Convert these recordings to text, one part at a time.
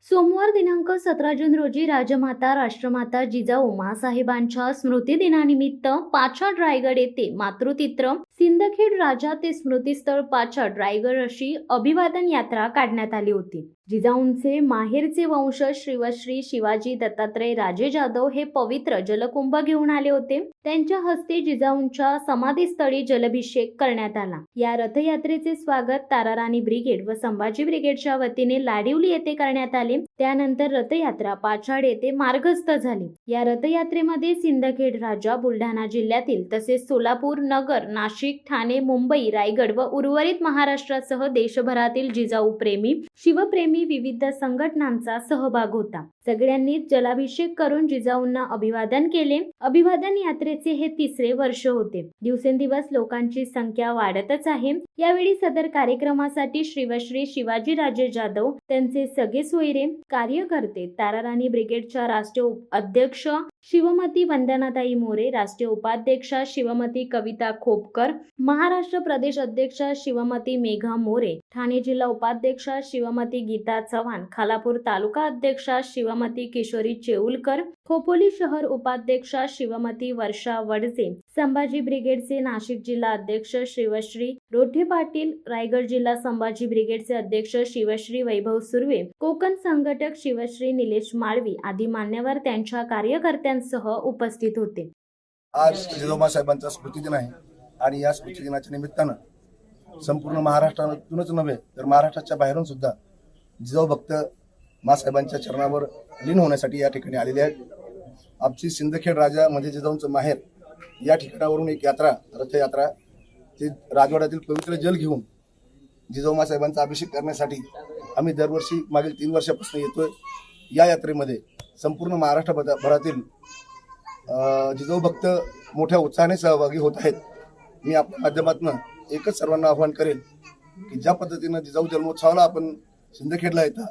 सोमवार दिनांक 17 जून रोजी राजमाता राष्ट्रमाता जिजाऊ माँसाहेबांच्या स्मृतिदिनानिमित्त पाछाड रायगड येथे मातृतीर्थ सिंदखेड राजा ते स्मृतिस्थळ पाछाड रायगड अशी अभिवादन यात्रा काढण्यात आली होती। जिजाऊंचे माहेरचे वंशज श्री शिवाजी दत्तात्रय राजे जाधव हे पवित्र जलकुंभ घेऊन आले होते। त्यांच्या हस्ते जिजाऊंच्या समाधीस्थळी जलाभिषेक करण्यात आला। या रथयात्रेचे स्वागत ताराराणी ब्रिगेड व संभाजी ब्रिगेडच्या वतीने लाडिवली येथे करण्यात आले। त्यानंतर रथयात्रा पाछाड येथे मार्गस्थ झाली। या रथयात्रेमध्ये सिंदखेड राजा, बुलढाणा जिल्ह्यातील तसेच सोलापूर, नगर, नाशिक, ठाणे, मुंबई, रायगड व उर्वरित महाराष्ट्रासह देशभरातील जिजाऊ प्रेमी, शिवप्रेमी विविध संघटनांचा सहभाग होता। सगळ्यांनी जलाभिषेक करून जिजाऊंना अभिवादन केले। अभिवादन यात्रेचे हे तिसरे वर्ष होते। दिवसेंदिवस लोकांची संख्या वाढतच आहे। यावेळी सदर कार्यक्रमासाठी श्री शिवाजी राजे जाधव, त्यांचे सगळे सोयरे, कार्यकर्ते, ताराराणी ब्रिगेडच्या राष्ट्रीय अध्यक्ष शिवमती वंदनाताई मोरे, राष्ट्रीय उपाध्यक्षा शिवमती कविता खोपकर, महाराष्ट्र प्रदेश अध्यक्षा शिवमती मेघा मोरे, ठाणे जिल्हा उपाध्यक्षा शिवमती गीता चव्हाण, खालापूर तालुका अध्यक्षा शिवमती किशोरी चेऊलकर, खोपोली शहर उपाध्यक्षा शिवमती वर्षा वडसे, संभाजी ब्रिगेडचे नाशिक जिल्हा अध्यक्ष शिवश्री रोठे पाटील, रायगड जिल्हा संभाजी ब्रिगेडचे अध्यक्ष शिवश्री वैभव सुर्वे, कोकण संघटक शिवश्री निलेश माळवी आदी मान्यवर त्यांच्या कार्यकर्त्यांसह उपस्थित होते। आज जिजाऊ साहेबांचा स्मृतिदिन आहे आणि या स्मृतिदिनाच्या निमित्तानं संपूर्ण महाराष्ट्रातूनच नव्हे तर महाराष्ट्राच्या बाहेरून सुद्धा जिजाऊ भक्त माँसाहेबांच्या चरणावर लीन होण्यासाठी या ठिकाणी आलेले आहेत। आमची सिंदखेड राजा म्हणजे जिजाऊंचं माहेर या ठिकाणावरून एक यात्रा, रथयात्रा, ते राजवाड्यातील पवित्र जल घेऊन जिजाऊ माँसाहेबांचा अभिषेक करण्यासाठी आम्ही दरवर्षी मागील 3 वर्षापासून येतोय। या यात्रेमध्ये संपूर्ण महाराष्ट्रभरातील जिजाऊ भक्त मोठ्या उत्साहाने सहभागी होत आहेत। मी आपल्या माध्यमातून एकच सर्वांना आवाहन करेन की ज्या पद्धतीनं जिजाऊ जन्मोत्सवाला आपण सिंदखेडला येतात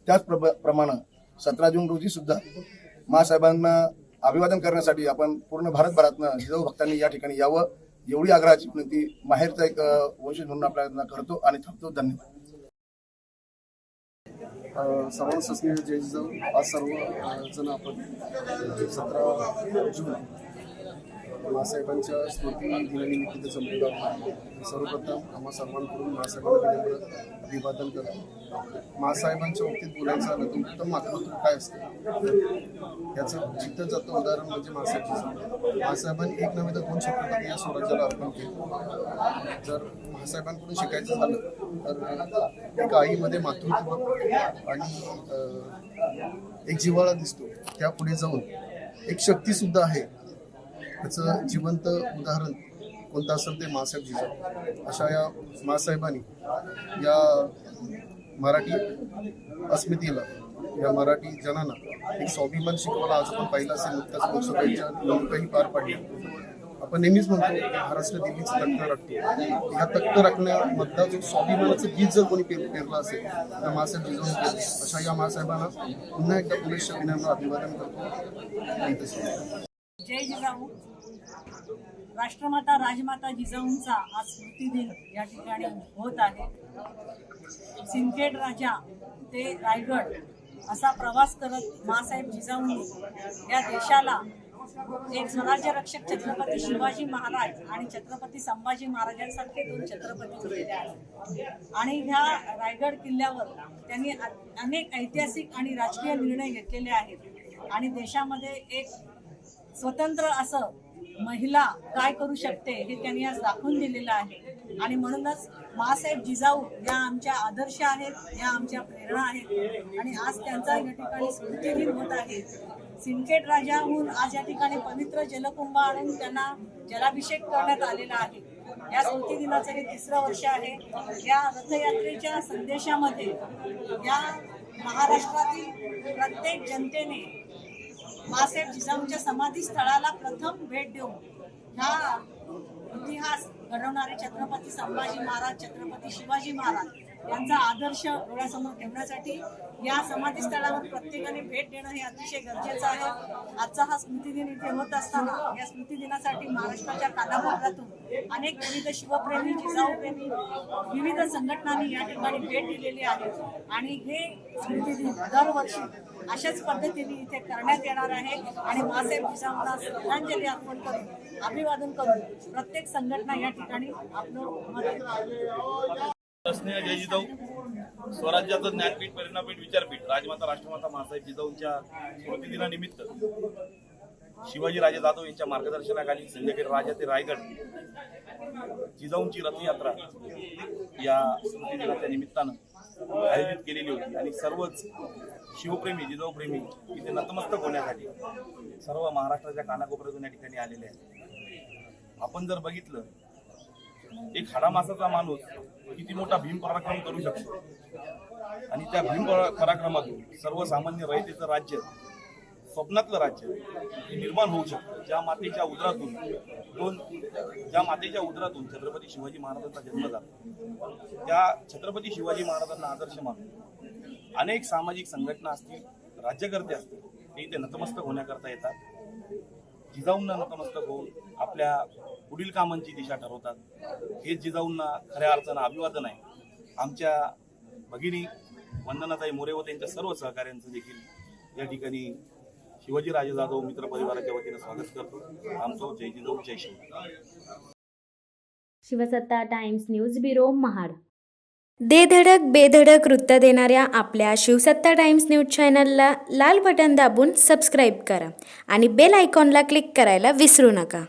त्याच प्रमाणे 17 जून रोजी सुद्धा माँसाहेबांना अभिवादन करण्यासाठी आपण पूर्ण भारतभरातनं जिजाऊ भक्तांनी या ठिकाणी यावं एवढी आग्रहाची विनंती माहेरचा एक वंशज म्हणून आपल्याला करतो आणि थांबतो। धन्यवाद। सर्वांना स्नेह जय जिजाऊ। आज सर्व जण आपण 17 जून माँसाहेबांच्या स्मृती दिनानिमित्त जमलेलो आहोत। सर्वप्रथम आम्हा सर्वांकडून माँसाहेबांना अभिवादन करतो। माँसाहेबांच्या बाबतीत बोलायचं झालं तर उत्तम मातृत्व काय असतं याचं जिथं जातं उदाहरण म्हणजे माँसाहेब जिजाऊ। माँसाहेबांनी एक नव्हे तर 2 छत्रपती या स्वराज्याला अर्पण केलं। जर माँसाहेबांकडून शिकायचं झालं तर एक आईमध्ये मातृत्व आणि एक जिव्हाळा दिसतो, त्यापुढे जाऊन एक शक्ती सुद्धा आहे। त्याचं जिवंत उदाहरण कोणतं असेल ते माँसाहेब जिजाऊ। अशा या माँसाहेबांनी या मराठी अस्मितेला, या मराठी जनांना एक स्वाभिमान शिकवला। आज आपण पाहिलं असेल नुकताच लोकसभेच्या निवडणुकाही पार पडल्या। आपण नेहमीच म्हणतो महाराष्ट्र दिल्लीचं तख्त राखतो। या तख्त राखण्यामधला जो स्वाभिमानाचं बीज जर कोणी पेरलं असेल तर माँसाहेब जिजाऊंनी केलं। अशा या माँसाहेबांना पुन्हा एकदा पुरेशा विनम्र अभिवादन करतो। जय जिजाऊ। राष्ट्रमाता राजमाता जिजाऊंचा आज स्मृतिदिन या ठिकाणी होत आहे। सिंदखेड राजा ते रायगड असा प्रवास करत माँसाहेब जिजाऊंनी या देशाला एक स्वराज्य रक्षक छत्रपती शिवाजी महाराज आणि छत्रपती संभाजी महाराजांसारखे 2 छत्रपती दिलेले आहेत। आणि ह्या रायगड किल्ल्यावर त्यांनी अनेक ऐतिहासिक आणि राजकीय निर्णय घेतलेले आहेत आणि देशामध्ये एक स्वतंत्र असं महिला काय करू शकते हे त्यांनी आज दाखवून दिलेलं आहे। आणि म्हणूनच माँसाहेब जिजाऊ या आमच्या आदर्श आहेत, या आमच्या प्रेरणा आहेत आणि आज त्यांचा या ठिकाणी स्मृतिदिन होत आहे। सिंदखेड राजाहून आज या ठिकाणी पवित्र जलकुंभ आणून त्यांना जलाभिषेक करण्यात आलेला आहे। या स्मृतिदिनाचं हे 3रं वर्ष आहे। या रथयात्रेच्या संदेशामध्ये या महाराष्ट्रातील प्रत्येक जनतेने माँसाहेब जिजाऊंच्या समाधी स्थळाला प्रथम भेट देऊन ह्या इतिहास घडवणारे छत्रपती संभाजी महाराज, छत्रपती शिवाजी महाराज यांचा आदर्श डोळ्यासमोर ठेवण्यासाठी या समाधीस्थळावर प्रत्येकाने भेट देणं हे अतिशय गरजेचं आहे. आजचा हा स्मृतिदिन इथे होत असताना या स्मृतिदिनासाठी महाराष्ट्राच्या कानाकोपऱ्यातून अनेक विविध शिवप्रेमी, जिजाऊप्रेमी, विविध संघटनांनी या ठिकाणी भेट दिलेली आहे आणि हे स्मृतिदिन दरवर्षी अशाच पद्धतीने इथे करण्यात येणार आहे आणि मासाहेब जिजाऊंना श्रद्धांजली अर्पण करून, अभिवादन करून प्रत्येक संघटना या ठिकाणी आपलं मत स्नेह जय जिजाऊ स्वराज्याचं ज्ञानपीठ, प्रेरणापीठ, विचारपीठ राजमाता राष्ट्रमाता मासाहेब जिजाऊंच्या स्मृतिदिनानिमित्त शिवाजी राजे जाधव यांच्या मार्गदर्शनाखाली सिंदखेड राजा ते रायगड जिजाऊंची रथयात्रा या स्मृतिदिनाच्या निमित्तानं आयोजित केलेली होती आणि सर्वच शिवप्रेमी, जिजाऊप्रेमी इथे नतमस्तक होण्यासाठी सर्व महाराष्ट्राच्या कानाकोपऱ्यातून या ठिकाणी आलेले आहेत. आपण जर बघितलं, एक हाडामासाचा माणूस किती मोठा भीम पराक्रम करू शकतो आणि त्या भीम पराक्रमातून सर्वसामान्य रयतेचं राज्य, स्वप्नातलं राज्य हे निर्माण होऊ शकतं. ज्या मातेच्या उदरातून छत्रपती शिवाजी महाराजांचा जन्म झाला, त्या छत्रपती शिवाजी महाराजांना आदर्श मानून अनेक सामाजिक संघटना असतील, राज्यकर्ते असतील, ते इथे नतमस्तक होण्याकरता येतात. जिजाऊंना नतमस्तक होऊन आपल्या पुढील कामांची दिशा ठरवतात. हे जिजाऊंना खऱ्या अर्थानं अभिवादन आहे. आमच्या भगिनी वंदनाताई मोरे व त्यांच्या सर्व सहकाऱ्यांचं देखील या ठिकाणी शिवाजी राजे जाधव मित्र परिवाराच्या वतीनं स्वागत करतो. आमचं जय जिजाऊ, जय Shiv. Shivsatta times news bureau, Mahad. दे धडक बेधडक वृत्त देणाऱ्या आपल्या शिवसत्ता टाइम्स न्यूज चॅनलला लाल बटन दाबून सबस्क्राईब करा आणि बेल आयकॉनला क्लिक करायला विसरू नका.